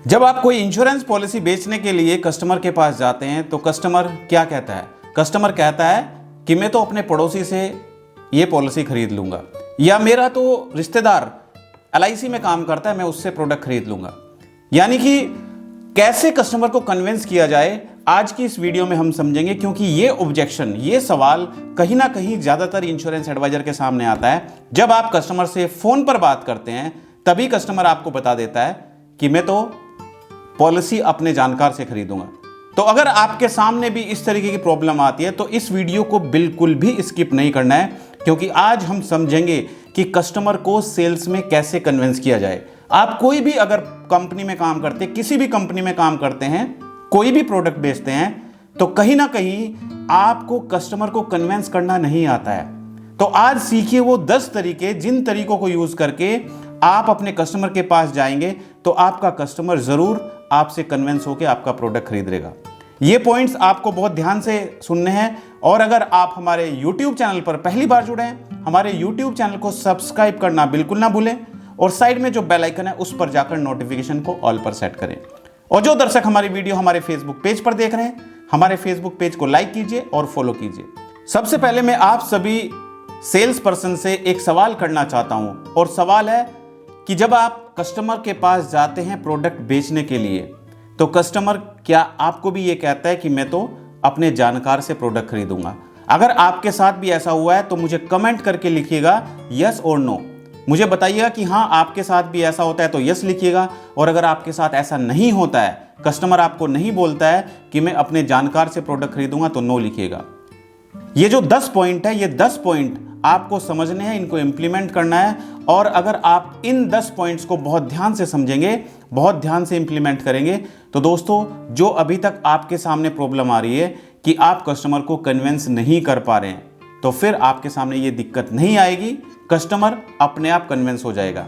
जब आप कोई इंश्योरेंस पॉलिसी बेचने के लिए कस्टमर के पास जाते हैं तो कस्टमर क्या कहता है? कस्टमर कहता है कि मैं तो अपने पड़ोसी से ये पॉलिसी खरीद लूंगा, या मेरा तो रिश्तेदार LIC में काम करता है, मैं उससे प्रोडक्ट खरीद लूंगा। यानी कि कैसे कस्टमर को कन्विंस किया जाए, आज की इस वीडियो में हम समझेंगे, क्योंकि ये ऑब्जेक्शन, ये सवाल कहीं ना कहीं ज्यादातर इंश्योरेंस एडवाइजर के सामने आता है। जब आप कस्टमर से फोन पर बात करते हैं तभी कस्टमर आपको बता देता है कि मैं तो पॉलिसी अपने जानकार से खरीदूंगा। तो अगर आपके सामने भी इस तरीके की प्रॉब्लम आती है तो इस वीडियो को बिल्कुल भी स्किप नहीं करना है, क्योंकि आज हम समझेंगे कि कस्टमर को सेल्स में कैसे कन्विंस किया जाए। आप कोई भी अगर कंपनी में काम करते, किसी भी कंपनी में काम करते हैं, कोई भी प्रोडक्ट बेचते हैं, तो कहीं ना कहीं आपको कस्टमर को कन्विंस करना नहीं आता है। तो आज सीखिए वो 10 तरीके, जिन तरीकों को यूज करके आप अपने कस्टमर के पास जाएंगे तो आपका कस्टमर जरूर आपसे कन्विंस होकर आपका प्रोडक्ट खरीद लेगा। ये पॉइंट्स आपको बहुत ध्यान से सुनने हैं। और अगर आप हमारे YouTube चैनल पर पहली बार जुड़े हैं, हमारे YouTube चैनल को सब्सक्राइब करना बिल्कुल ना भूलें और साइड में जो बेल आइकन है उस पर जाकर नोटिफिकेशन को ऑल पर सेट करें। और जो दर्शक हमारी वीडियो हमारे फेसबुक पेज पर देख रहे हैं, हमारे फेसबुक पेज को लाइक कीजिए और फॉलो कीजिए। सबसे पहले मैं आप सभी सेल्स पर्सन से एक सवाल करना चाहता हूं, और सवाल है कि जब आप कस्टमर के पास जाते हैं प्रोडक्ट बेचने के लिए, तो कस्टमर क्या आपको भी ये कहता है कि मैं तो अपने जानकार से प्रोडक्ट खरीदूंगा? अगर आपके साथ भी ऐसा हुआ है तो मुझे कमेंट करके लिखिएगा यस और नो। मुझे बताइएगा कि हाँ आपके साथ भी ऐसा होता है तो यस लिखिएगा, और अगर आपके साथ ऐसा नहीं होता है, कस्टमर आपको नहीं बोलता है कि मैं अपने जानकार से प्रोडक्ट खरीदूंगा, तो नो लिखिएगा। ये जो 10 पॉइंट है, ये 10 पॉइंट आपको समझने हैं, इनको इंप्लीमेंट करना है। और अगर आप इन 10 पॉइंट्स को बहुत ध्यान से समझेंगे, बहुत ध्यान से इंप्लीमेंट करेंगे, तो दोस्तों जो अभी तक आपके सामने प्रॉब्लम आ रही है कि आप कस्टमर को कन्विंस नहीं कर पा रहे हैं, तो फिर आपके सामने ये दिक्कत नहीं आएगी, कस्टमर अपने आप कन्विंस हो जाएगा।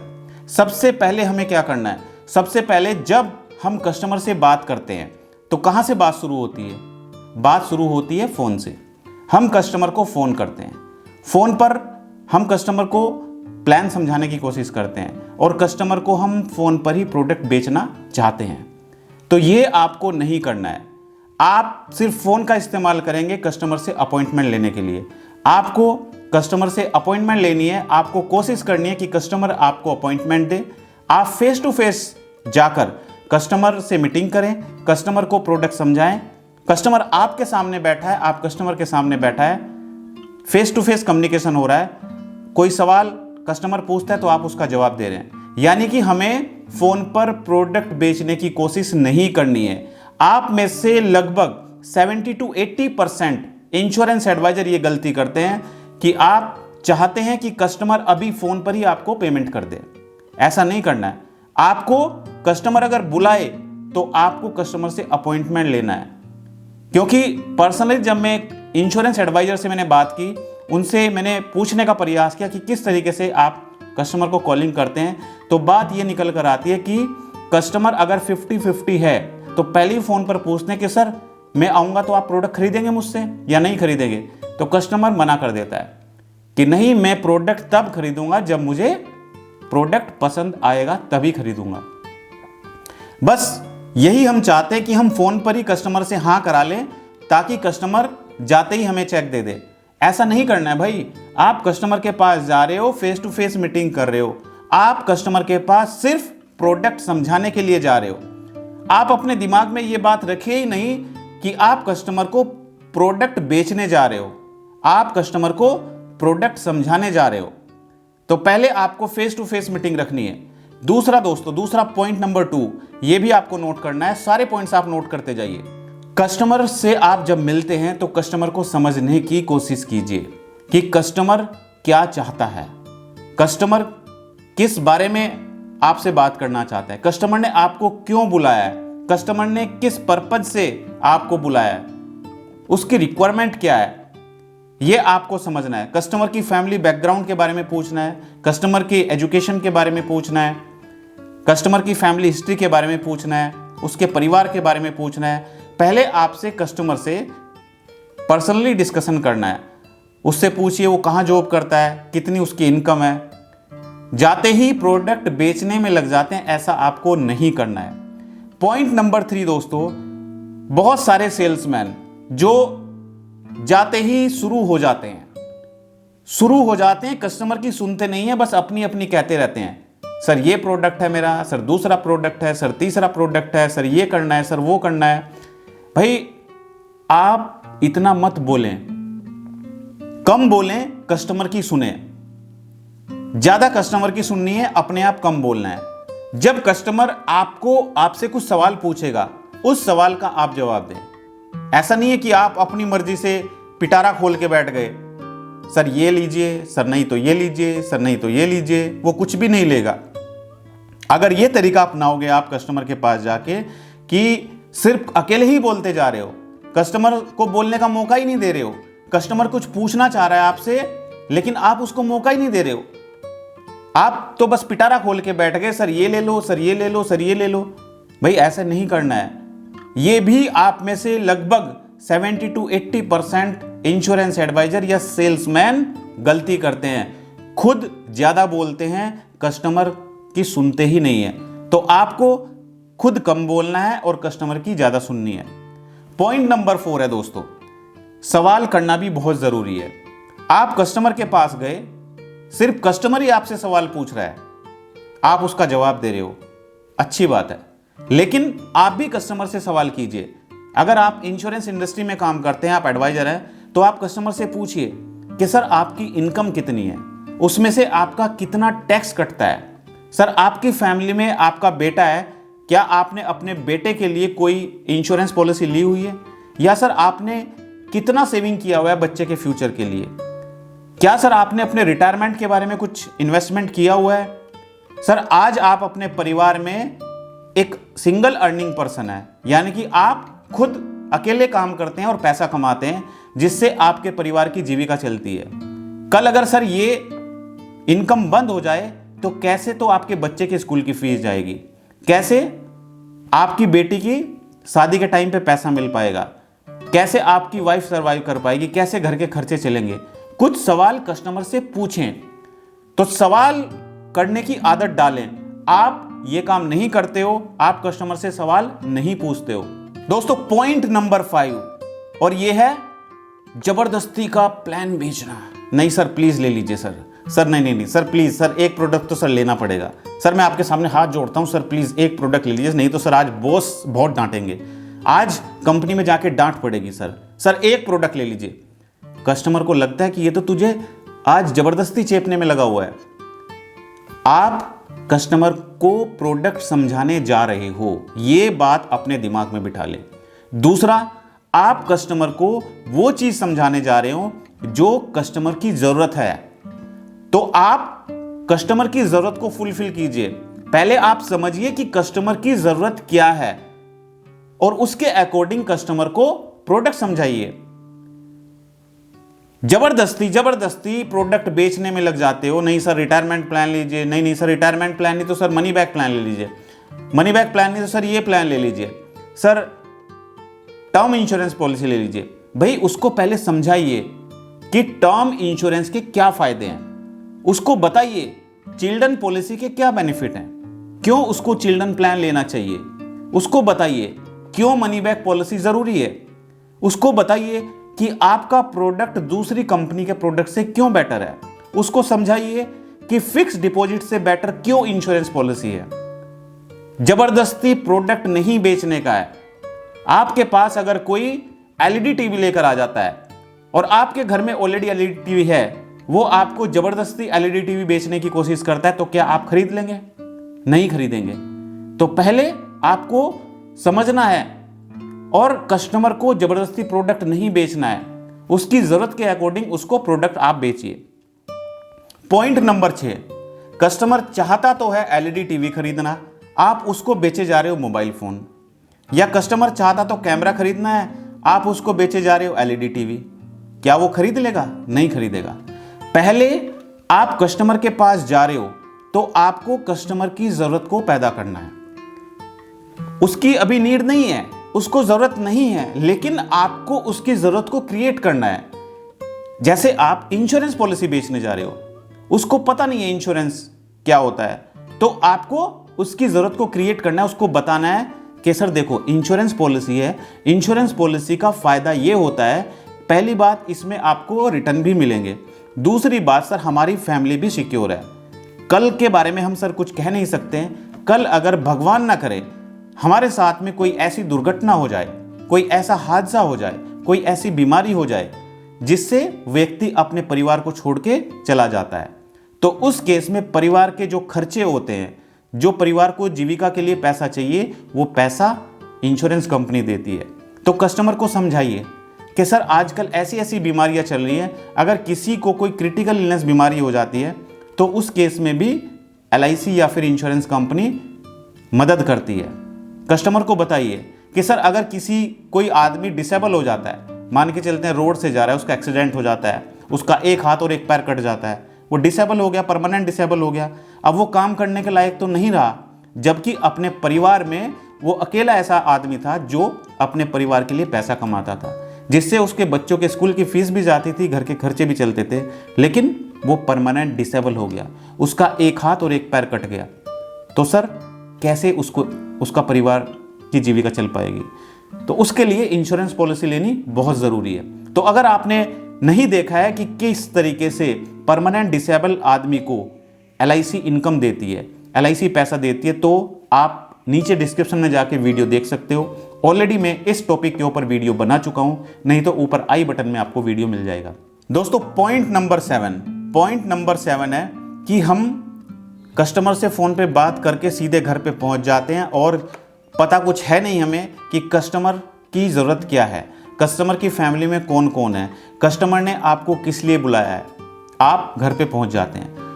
सबसे पहले हमें क्या करना है? सबसे पहले जब हम कस्टमर से बात करते हैं तो कहां से बात शुरू होती है? बात शुरू होती है फोन से। हम कस्टमर को फोन करते हैं, फोन पर हम कस्टमर को प्लान समझाने की कोशिश करते हैं और कस्टमर को हम फोन पर ही प्रोडक्ट बेचना चाहते हैं। तो ये आपको नहीं करना है। आप सिर्फ फोन का इस्तेमाल करेंगे कस्टमर से अपॉइंटमेंट लेने के लिए। आपको कस्टमर से अपॉइंटमेंट लेनी है, आपको कोशिश करनी है कि कस्टमर आपको अपॉइंटमेंट दे। आप फेस टू फेस जाकर कस्टमर से मीटिंग करें, कस्टमर को प्रोडक्ट समझाएं। कस्टमर आपके सामने बैठा है, आप कस्टमर के सामने बैठा है, फेस टू फेस कम्युनिकेशन हो रहा है। कोई सवाल कस्टमर पूछता है तो आप उसका जवाब दे रहे हैं। यानी कि हमें फोन पर प्रोडक्ट बेचने की कोशिश नहीं करनी है। आप में से लगभग 70 to 80% इंश्योरेंस एडवाइजर ये गलती करते हैं कि आप चाहते हैं कि कस्टमर अभी फोन पर ही आपको पेमेंट कर दे। ऐसा नहीं करना है। आपको कस्टमर अगर बुलाए तो आपको कस्टमर से अपॉइंटमेंट लेना है। क्योंकि पर्सनली जब मैं इंश्योरेंस एडवाइजर से मैंने बात की, उनसे मैंने पूछने का प्रयास किया कि किस तरीके से आप कस्टमर को कॉलिंग करते हैं, तो बात ये निकल कर आती है कि कस्टमर अगर 50-50 है तो पहले ही फोन पर पूछते हैं कि सर मैं आऊँगा तो आप प्रोडक्ट खरीदेंगे मुझसे या नहीं खरीदेंगे? तो कस्टमर मना कर देता है कि नहीं, मैं प्रोडक्ट तब खरीदूंगा जब मुझे प्रोडक्ट पसंद आएगा, तभी खरीदूंगा। बस यही हम चाहते हैं कि हम फोन पर ही कस्टमर से हाँ करा लें, ताकि कस्टमर जाते ही हमें चेक दे दे। ऐसा नहीं करना है भाई। आप कस्टमर के पास जा रहे हो, फेस टू फेस मीटिंग कर रहे हो, आप कस्टमर के पास सिर्फ प्रोडक्ट समझाने के लिए जा रहे हो। आप अपने दिमाग में ये बात रखिए ही नहीं कि आप कस्टमर को प्रोडक्ट बेचने जा रहे हो, आप कस्टमर को प्रोडक्ट समझाने जा रहे हो। तो पहले आपको फेस टू फेस मीटिंग रखनी है। दूसरा दोस्तों, दूसरा पॉइंट नंबर 2, ये भी आपको नोट करना है। सारे पॉइंट्स आप नोट करते जाइए। कस्टमर से आप जब मिलते हैं तो कस्टमर को समझने की कोशिश कीजिए कि कस्टमर क्या चाहता है, कस्टमर किस बारे में आपसे बात करना चाहता है, कस्टमर ने आपको क्यों बुलाया है, कस्टमर ने किस पर्पज से आपको बुलाया है, उसकी रिक्वायरमेंट क्या है, ये आपको समझना है। कस्टमर की फैमिली बैकग्राउंड के बारे में पूछना है, कस्टमर की एजुकेशन के बारे में पूछना है, कस्टमर की फैमिली हिस्ट्री के बारे में पूछना है, उसके परिवार के बारे में पूछना है। पहले आपसे कस्टमर से पर्सनली डिस्कशन करना है। उससे पूछिए वो कहाँ जॉब करता है, कितनी उसकी इनकम है। जाते ही प्रोडक्ट बेचने में लग जाते हैं, ऐसा आपको नहीं करना है। पॉइंट नंबर 3 दोस्तों, बहुत सारे सेल्समैन जो जाते ही शुरू हो जाते हैं, कस्टमर की सुनते नहीं है, बस अपनी अपनी कहते रहते हैं। सर ये प्रोडक्ट है मेरा, सर दूसरा प्रोडक्ट है, सर तीसरा प्रोडक्ट है, सर ये करना है, सर वो करना है। भाई आप इतना मत बोलें, कम बोलें, कस्टमर की सुने। ज्यादा कस्टमर की सुननी है, अपने आप कम बोलना है। जब कस्टमर आपसे कुछ सवाल पूछेगा, उस सवाल का आप जवाब दें। ऐसा नहीं है कि आप अपनी मर्जी से पिटारा खोल के बैठ गए, सर ये लीजिए, सर नहीं तो ये लीजिए, सर नहीं तो ये लीजिए, वो कुछ भी नहीं लेगा। अगर ये तरीका अपनाओगे आप कस्टमर के पास जाके कि सिर्फ अकेले ही बोलते जा रहे हो, कस्टमर को बोलने का मौका ही नहीं दे रहे हो, कस्टमर कुछ पूछना चाह रहा है आपसे लेकिन आप उसको मौका ही नहीं दे रहे हो, आप तो बस पिटारा खोल के बैठ गए, सर ये ले लो, सर ये ले लो, सर ये ले लो। भाई ऐसा नहीं करना है। ये भी आप में से लगभग 70 to 80% इंश्योरेंस एडवाइजर या सेल्समैन गलती करते हैं, खुद ज्यादा बोलते हैं, कस्टमर की सुनते ही नहीं है। तो आपको खुद कम बोलना है और कस्टमर की ज्यादा सुननी है। पॉइंट नंबर 4 है दोस्तों, सवाल करना भी बहुत जरूरी है। आप कस्टमर के पास गए, सिर्फ कस्टमर ही आपसे सवाल पूछ रहा है, आप उसका जवाब दे रहे हो, अच्छी बात है, लेकिन आप भी कस्टमर से सवाल कीजिए। अगर आप इंश्योरेंस इंडस्ट्री में काम करते हैं, आप एडवाइजर हैं, तो आप कस्टमर से पूछिए कि सर आपकी इनकम कितनी है, उसमें से आपका कितना टैक्स कटता है, सर आपकी फैमिली में आपका बेटा है, क्या आपने अपने बेटे के लिए कोई इंश्योरेंस पॉलिसी ली हुई है, या सर आपने कितना सेविंग किया हुआ है बच्चे के फ्यूचर के लिए, क्या सर आपने अपने रिटायरमेंट के बारे में कुछ इन्वेस्टमेंट किया हुआ है। सर आज आप अपने परिवार में एक सिंगल अर्निंग पर्सन है, यानी कि आप खुद अकेले काम करते हैं और पैसा कमाते हैं, जिससे आपके परिवार की जीविका चलती है। कल अगर सर ये इनकम बंद हो जाए तो कैसे तो आपके बच्चे के स्कूल की फीस जाएगी, कैसे आपकी बेटी की शादी के टाइम पे पैसा मिल पाएगा, कैसे आपकी वाइफ सरवाइव कर पाएगी, कैसे घर के खर्चे चलेंगे। कुछ सवाल कस्टमर से पूछें, तो सवाल करने की आदत डालें। आप ये काम नहीं करते हो, आप कस्टमर से सवाल नहीं पूछते हो। दोस्तों पॉइंट नंबर 5, और ये है जबरदस्ती का प्लान बेचना। नहीं सर प्लीज ले लीजिए, सर नहीं सर प्लीज, सर एक प्रोडक्ट तो सर लेना पड़ेगा, सर मैं आपके सामने हाथ जोड़ता हूं, सर प्लीज एक प्रोडक्ट ले लीजिए, नहीं तो सर आज बॉस बहुत डांटेंगे, आज कंपनी में जाके डांट पड़ेगी, सर एक प्रोडक्ट ले लीजिए। कस्टमर को लगता है कि ये तो तुझे आज जबरदस्ती चेपने में लगा हुआ है। आप कस्टमर को प्रोडक्ट समझाने जा रहे हो, ये बात अपने दिमाग में बिठा लें। दूसरा, आप कस्टमर को वो चीज समझाने जा रहे हो जो कस्टमर की जरूरत है, तो आप कस्टमर की जरूरत को फुलफिल कीजिए। पहले आप समझिए कि कस्टमर की जरूरत क्या है और उसके अकॉर्डिंग कस्टमर को प्रोडक्ट समझाइए। जबरदस्ती प्रोडक्ट बेचने में लग जाते हो। नहीं सर रिटायरमेंट प्लान लीजिए, नहीं सर रिटायरमेंट प्लान नहीं तो सर मनी बैक प्लान ले लीजिए, मनी बैक प्लान नहीं तो सर ये प्लान ले लीजिए, सर टर्म इंश्योरेंस पॉलिसी ले लीजिए। भाई उसको पहले समझाइए कि टर्म इंश्योरेंस के क्या फायदे हैं, उसको बताइए चिल्ड्रन पॉलिसी के क्या बेनिफिट हैं, क्यों उसको चिल्ड्रन प्लान लेना चाहिए, उसको बताइए क्यों मनी बैक पॉलिसी जरूरी है, उसको बताइए कि आपका प्रोडक्ट दूसरी कंपनी के प्रोडक्ट से क्यों बेटर है, उसको समझाइए कि फिक्स डिपॉजिट से बेटर क्यों इंश्योरेंस पॉलिसी है। जबरदस्ती प्रोडक्ट नहीं बेचने का है। आपके पास अगर कोई एलईडी टीवी लेकर आ जाता है और आपके घर में ऑलरेडी एलईडी टीवी है, वो आपको जबरदस्ती एलईडी टीवी बेचने की कोशिश करता है, तो क्या आप खरीद लेंगे? नहीं खरीदेंगे। तो पहले आपको समझना है और कस्टमर को जबरदस्ती प्रोडक्ट नहीं बेचना है, उसकी जरूरत के अकॉर्डिंग उसको प्रोडक्ट आप बेचिए। पॉइंट नंबर 6, कस्टमर चाहता तो है एलईडी टीवी खरीदना, आप उसको बेचे जा रहे हो मोबाइल फोन। या कस्टमर चाहता तो कैमरा खरीदना है, आप उसको बेचे जा रहे हो एलईडी टीवी। क्या वो खरीद लेगा? नहीं खरीदेगा। पहले आप कस्टमर के पास जा रहे हो तो आपको कस्टमर की जरूरत को पैदा करना है। उसकी अभी नीड नहीं है, उसको जरूरत नहीं है, लेकिन आपको उसकी जरूरत को क्रिएट करना है। जैसे आप इंश्योरेंस पॉलिसी बेचने जा रहे हो, उसको पता नहीं है इंश्योरेंस क्या होता है, तो आपको उसकी जरूरत को क्रिएट करना है, उसको बताना है कि सर देखो इंश्योरेंस पॉलिसी है, इंश्योरेंस पॉलिसी का फ़ायदा ये होता है, पहली बात इसमें आपको रिटर्न भी मिलेंगे, दूसरी बात सर हमारी फैमिली भी सिक्योर है। कल के बारे में हम सर कुछ कह नहीं सकते हैं, कल अगर भगवान ना करे हमारे साथ में कोई ऐसी दुर्घटना हो जाए, कोई ऐसा हादसा हो जाए, कोई ऐसी बीमारी हो जाए जिससे व्यक्ति अपने परिवार को छोड़ के चला जाता है, तो उस केस में परिवार के जो खर्चे होते हैं, जो परिवार को जीविका के लिए पैसा चाहिए, वो पैसा इंश्योरेंस कंपनी देती है। तो कस्टमर को समझाइए कि सर आजकल ऐसी ऐसी बीमारियां चल रही हैं, अगर किसी को कोई क्रिटिकल इलनेस बीमारी हो जाती है तो उस केस में भी LIC या फिर इंश्योरेंस कंपनी मदद करती है। कस्टमर को बताइए कि सर अगर कोई आदमी डिसेबल हो जाता है, मान के चलते हैं रोड से जा रहा है, उसका एक्सीडेंट हो जाता है, उसका एक हाथ और एक पैर कट जाता है, वो डिसेबल हो गया, परमानेंट डिसेबल हो गया, अब वो काम करने के लायक तो नहीं रहा, जबकि अपने परिवार में वो अकेला ऐसा आदमी था जो अपने परिवार के लिए पैसा कमाता था, जिससे उसके बच्चों के स्कूल की फीस भी जाती थी, घर के खर्चे भी चलते थे, लेकिन वो परमानेंट डिसेबल हो गया, उसका एक हाथ और एक पैर कट गया, तो सर कैसे उसका परिवार की जीविका चल पाएगी? तो उसके लिए इंश्योरेंस पॉलिसी लेनी बहुत ज़रूरी है। तो अगर आपने नहीं देखा है कि किस तरीके से परमानेंट डिसेबल आदमी को LIC इनकम देती है, LIC पैसा देती है, तो आप नीचे डिस्क्रिप्शन में जाके वीडियो देख सकते हो। ऑलरेडी मैं इस टॉपिक के ऊपर वीडियो बना चुका हूं, नहीं तो ऊपर आई बटन में आपको वीडियो मिल जाएगा। दोस्तों पॉइंट नंबर 7 है कि हम कस्टमर से फ़ोन पे बात करके सीधे घर पे पहुंच जाते हैं और पता कुछ है नहीं हमें कि कस्टमर की ज़रूरत क्या है, कस्टमर की फैमिली में कौन कौन है, कस्टमर ने आपको किस लिए बुलाया है, आप घर पे पहुंच जाते हैं।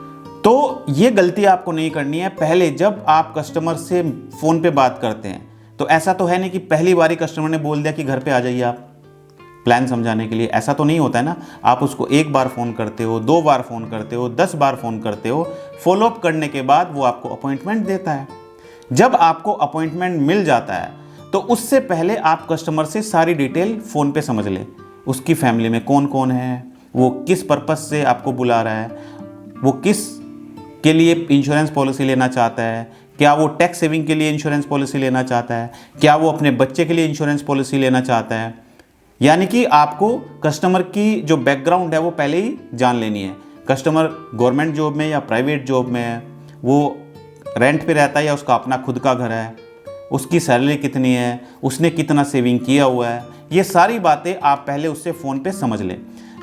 तो ये गलती आपको नहीं करनी है। पहले जब आप कस्टमर से फ़ोन पे बात करते हैं तो ऐसा तो है नहीं कि पहली बार ही कस्टमर ने बोल दिया कि घर पे आ जाइए आप प्लान समझाने के लिए, ऐसा तो नहीं होता है ना। आप उसको एक बार फ़ोन करते हो, 2 बार फ़ोन करते हो, 10 बार फ़ोन करते हो, फॉलोअप करने के बाद वो आपको अपॉइंटमेंट देता है। जब आपको अपॉइंटमेंट मिल जाता है तो उससे पहले आप कस्टमर से सारी डिटेल फ़ोन पे समझ लें, उसकी फैमिली में कौन कौन है, वो किस पर्पज़ से आपको बुला रहा है, वो किस के लिए इंश्योरेंस पॉलिसी लेना चाहता है, क्या वो टैक्स सेविंग के लिए इंश्योरेंस पॉलिसी लेना चाहता है, क्या वो अपने बच्चे के लिए इंश्योरेंस पॉलिसी लेना चाहता है। यानी कि आपको कस्टमर की जो बैकग्राउंड है वो पहले ही जान लेनी है। कस्टमर गवर्नमेंट जॉब में या प्राइवेट जॉब में है, वो रेंट पे रहता है या उसका अपना खुद का घर है, उसकी सैलरी कितनी है, उसने कितना सेविंग किया हुआ है, ये सारी बातें आप पहले उससे फ़ोन पे समझ लें।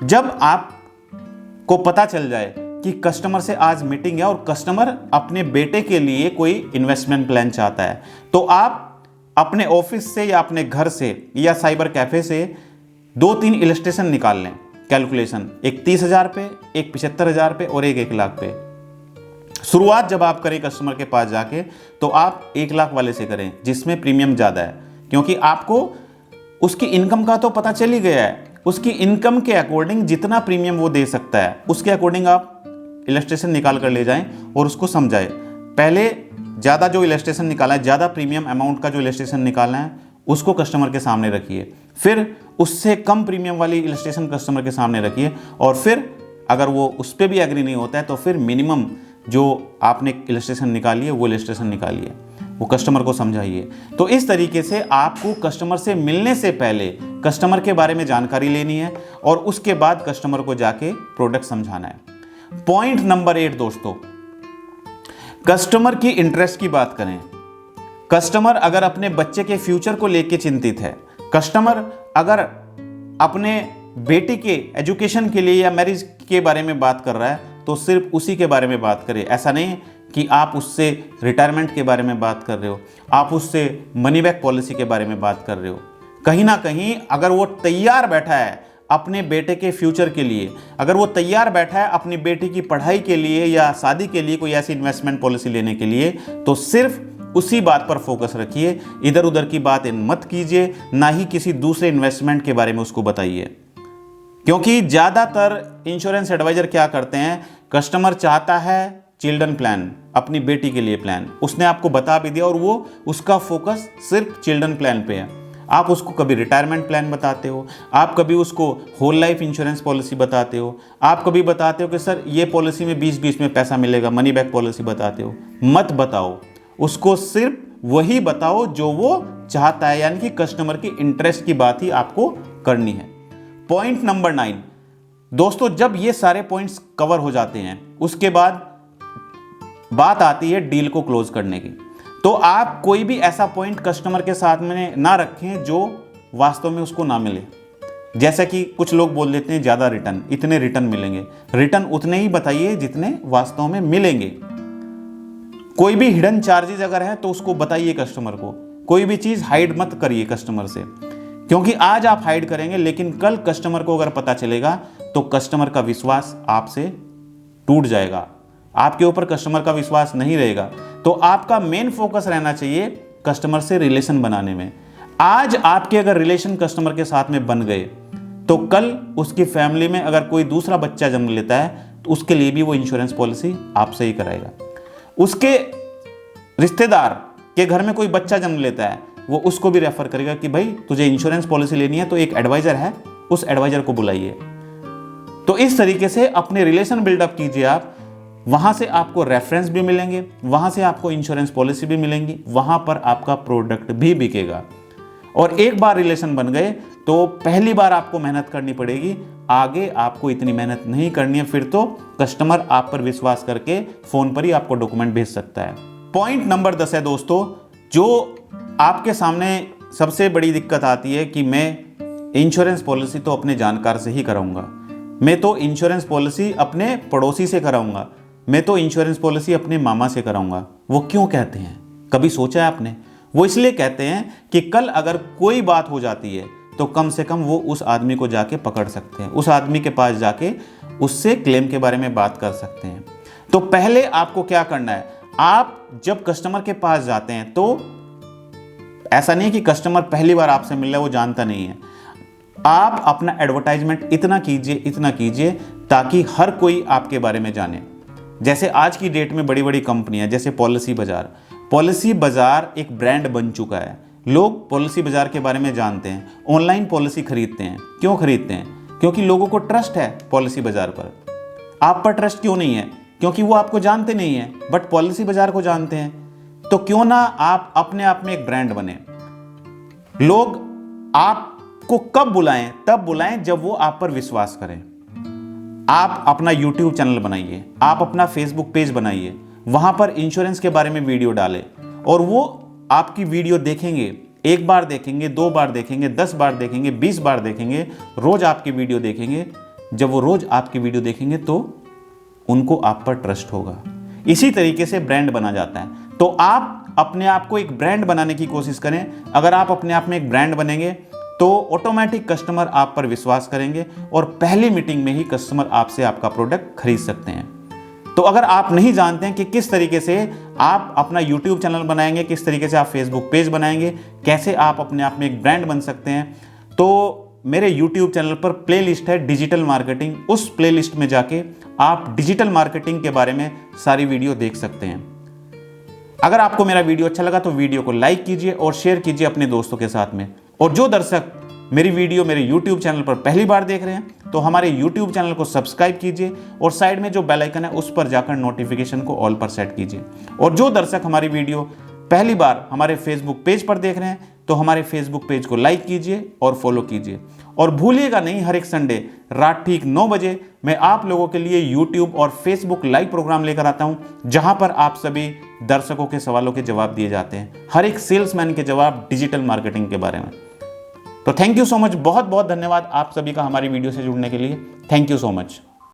जब आपको पता चल जाए कि कस्टमर से आज मीटिंग है और कस्टमर अपने बेटे के लिए कोई इन्वेस्टमेंट प्लान चाहता है, तो आप अपने ऑफिस से या अपने घर से या साइबर कैफ़े से 2-3 इलस्ट्रेशन निकाल लें, कैलकुलेशन, एक 30,000 पे, एक 75,000 पे और एक 1 लाख पे। शुरुआत जब आप करें कस्टमर के पास जाके तो आप 1 लाख वाले से करें जिसमें प्रीमियम ज़्यादा है, क्योंकि आपको उसकी इनकम का तो पता चल ही गया है। उसकी इनकम के अकॉर्डिंग जितना प्रीमियम वो दे सकता है उसके अकॉर्डिंग आप इलस्ट्रेशन निकाल कर ले जाएं और उसको समझाएं। पहले ज़्यादा जो इलस्ट्रेशन निकाला है, ज़्यादा प्रीमियम अमाउंट का जो इलस्ट्रेशन निकालना है उसको कस्टमर के सामने रखिए, फिर उससे कम प्रीमियम वाली इलस्ट्रेशन कस्टमर के सामने रखिए, और फिर अगर वो उस पर भी एग्री नहीं होता है तो फिर मिनिमम जो आपने इलस्ट्रेशन निकाली है वो इलस्ट्रेशन निकालिए, वो कस्टमर को समझाइए। तो इस तरीके से आपको कस्टमर से मिलने से पहले कस्टमर के बारे में जानकारी लेनी है और उसके बाद कस्टमर को जाके प्रोडक्ट समझाना है। पॉइंट नंबर 8 दोस्तों, कस्टमर की इंटरेस्ट की बात करें। कस्टमर अगर अपने बच्चे के फ्यूचर को लेकर चिंतित है, कस्टमर अगर अपने बेटी के एजुकेशन के लिए या मैरिज के बारे में बात कर रहा है तो सिर्फ उसी के बारे में बात करें। ऐसा नहीं कि आप उससे रिटायरमेंट के बारे में बात कर रहे हो, आप उससे मनी बैक पॉलिसी के बारे में बात कर रहे हो। कहीं ना कहीं अगर वो तैयार बैठा है अपने बेटे के फ्यूचर के लिए, अगर वो तैयार बैठा है अपनी बेटी की पढ़ाई के लिए या शादी के लिए कोई ऐसी इन्वेस्टमेंट पॉलिसी लेने के लिए, तो सिर्फ उसी बात पर फोकस रखिए, इधर उधर की बात मत कीजिए, ना ही किसी दूसरे इन्वेस्टमेंट के बारे में उसको बताइए। क्योंकि ज़्यादातर इंश्योरेंस एडवाइजर क्या करते हैं, कस्टमर चाहता है चिल्ड्रन प्लान, अपनी बेटी के लिए प्लान, उसने आपको बता भी दिया और वो उसका फोकस सिर्फ चिल्ड्रन प्लान पे है। आप उसको कभी रिटायरमेंट प्लान बताते हो, आप कभी उसको होल लाइफ इंश्योरेंस पॉलिसी बताते हो, आप कभी बताते हो कि सर ये पॉलिसी में 20-20 में पैसा मिलेगा, मनी बैक पॉलिसी बताते हो। मत बताओ उसको, सिर्फ वही बताओ जो वो चाहता है, यानी कि कस्टमर की इंटरेस्ट की बात ही आपको करनी है। पॉइंट नंबर 9 दोस्तों, जब ये सारे पॉइंट्स कवर हो जाते हैं उसके बाद बात आती है डील को क्लोज करने की। तो आप कोई भी ऐसा पॉइंट कस्टमर के साथ में ना रखें जो वास्तव में उसको ना मिले। जैसा कि कुछ लोग बोल देते हैं ज़्यादा रिटर्न, इतने रिटर्न मिलेंगे। रिटर्न उतने ही बताइए जितने वास्तव में मिलेंगे। कोई भी हिडन चार्जेस अगर है तो उसको बताइए कस्टमर को। कोई भी चीज़ हाइड मत करिए कस्टमर से, क्योंकि आज आप हाइड करेंगे लेकिन कल कस्टमर को अगर पता चलेगा तो कस्टमर का विश्वास आपसे टूट जाएगा, आपके ऊपर कस्टमर का विश्वास नहीं रहेगा। तो आपका मेन फोकस रहना चाहिए कस्टमर से रिलेशन बनाने में। आज आपके अगर रिलेशन कस्टमर के साथ में बन गए तो कल उसकी फैमिली में अगर कोई दूसरा बच्चा जन्म लेता है तो उसके लिए भी वो इंश्योरेंस पॉलिसी आपसे ही कराएगा। उसके रिश्तेदार के घर में कोई बच्चा जन्म लेता है, वो उसको भी रेफर करेगा कि भाई तुझे इंश्योरेंस पॉलिसी लेनी है तो एक एडवाइजर है, उस एडवाइजर को बुलाइए। तो इस तरीके से अपने रिलेशन बिल्डअप कीजिए आप। वहां से आपको रेफरेंस भी मिलेंगे, वहां से आपको इंश्योरेंस पॉलिसी भी मिलेंगी, वहां पर आपका प्रोडक्ट भी बिकेगा। और एक बार रिलेशन बन गए तो पहली बार आपको मेहनत करनी पड़ेगी, आगे आपको इतनी मेहनत नहीं करनी है। फिर तो कस्टमर आप पर विश्वास करके फोन पर ही आपको डॉक्यूमेंट भेज सकता है। पॉइंट नंबर 10 है दोस्तों, जो आपके सामने सबसे बड़ी दिक्कत आती है कि मैं इंश्योरेंस पॉलिसी तो अपने जानकार से ही कराऊंगा, मैं तो इंश्योरेंस पॉलिसी अपने पड़ोसी से कराऊंगा, मैं तो इंश्योरेंस पॉलिसी अपने मामा से कराऊंगा। वो क्यों कहते हैं, कभी सोचा है आपने? वो इसलिए कहते हैं कि कल अगर कोई बात हो जाती है तो कम से कम वो उस आदमी को जाके पकड़ सकते हैं, उस आदमी के पास जाके उससे क्लेम के बारे में बात कर सकते हैं। तो पहले आपको क्या करना है, आप जब कस्टमर के पास जाते हैं तो ऐसा नहीं कि कस्टमर पहली बार आपसे मिल रहा है वो जानता नहीं है। आप अपना एडवर्टाइजमेंट इतना कीजिए ताकि हर कोई आपके बारे में जाने। जैसे आज की डेट में बड़ी बड़ी कंपनियां जैसे पॉलिसी बाजार एक ब्रांड बन चुका है। लोग पॉलिसी बाजार के बारे में जानते हैं, ऑनलाइन पॉलिसी खरीदते हैं। क्यों खरीदते हैं? क्योंकि लोगों को ट्रस्ट है पॉलिसी बाजार पर। आप पर ट्रस्ट क्यों नहीं है? क्योंकि वो आपको जानते नहीं है, बट पॉलिसी बाजार को जानते हैं। तो क्यों ना आप अपने आप में एक ब्रांड बने। लोग आपको कब बुलाएं? तब बुलाएं जब वो आप पर विश्वास करें। आप अपना YouTube चैनल बनाइए, आप अपना Facebook पेज बनाइए, वहां पर इंश्योरेंस के बारे में वीडियो डालें और वो आपकी वीडियो देखेंगे। एक बार देखेंगे, 2 बार देखेंगे, 10 बार देखेंगे, 20 बार देखेंगे, रोज आपकी वीडियो देखेंगे। जब वो रोज आपकी वीडियो देखेंगे तो उनको आप पर ट्रस्ट होगा। इसी तरीके से ब्रांड बना जाता है। तो आप अपने आप को एक ब्रांड बनाने की कोशिश करें। अगर आप अपने आप में एक ब्रांड बनेंगे तो ऑटोमेटिक कस्टमर आप पर विश्वास करेंगे और पहली मीटिंग में ही कस्टमर आपसे आपका प्रोडक्ट खरीद सकते हैं। तो अगर आप नहीं जानते हैं कि किस तरीके से आप अपना YouTube चैनल बनाएंगे, किस तरीके से आप Facebook पेज बनाएंगे, कैसे आप अपने आप में एक ब्रांड बन सकते हैं, तो मेरे YouTube चैनल पर प्लेलिस्ट है डिजिटल मार्केटिंग। उस प्लेलिस्ट में जाके आप डिजिटल मार्केटिंग के बारे में सारी वीडियो देख सकते हैं। अगर आपको मेरा वीडियो अच्छा लगा तो वीडियो को लाइक कीजिए और शेयर कीजिए अपने दोस्तों के साथ में। और जो दर्शक मेरी वीडियो मेरे YouTube चैनल पर पहली बार देख रहे हैं तो हमारे YouTube चैनल को सब्सक्राइब कीजिए और साइड में जो बेल आइकन है उस पर जाकर नोटिफिकेशन को ऑल पर सेट कीजिए। और जो दर्शक हमारी वीडियो पहली बार हमारे Facebook पेज पर देख रहे हैं तो हमारे Facebook पेज को लाइक कीजिए और फॉलो कीजिए। और भूलिएगा नहीं, हर एक संडे रात ठीक 9 बजे मैं आप लोगों के लिए YouTube और Facebook लाइव प्रोग्राम लेकर आता हूं, जहां पर आप सभी दर्शकों के सवालों के जवाब दिए जाते हैं, हर एक सेल्समैन के जवाब डिजिटल मार्केटिंग के बारे में। तो थैंक यू सो मच, बहुत बहुत धन्यवाद आप सभी का हमारी वीडियो से जुड़ने के लिए। Thank you so much.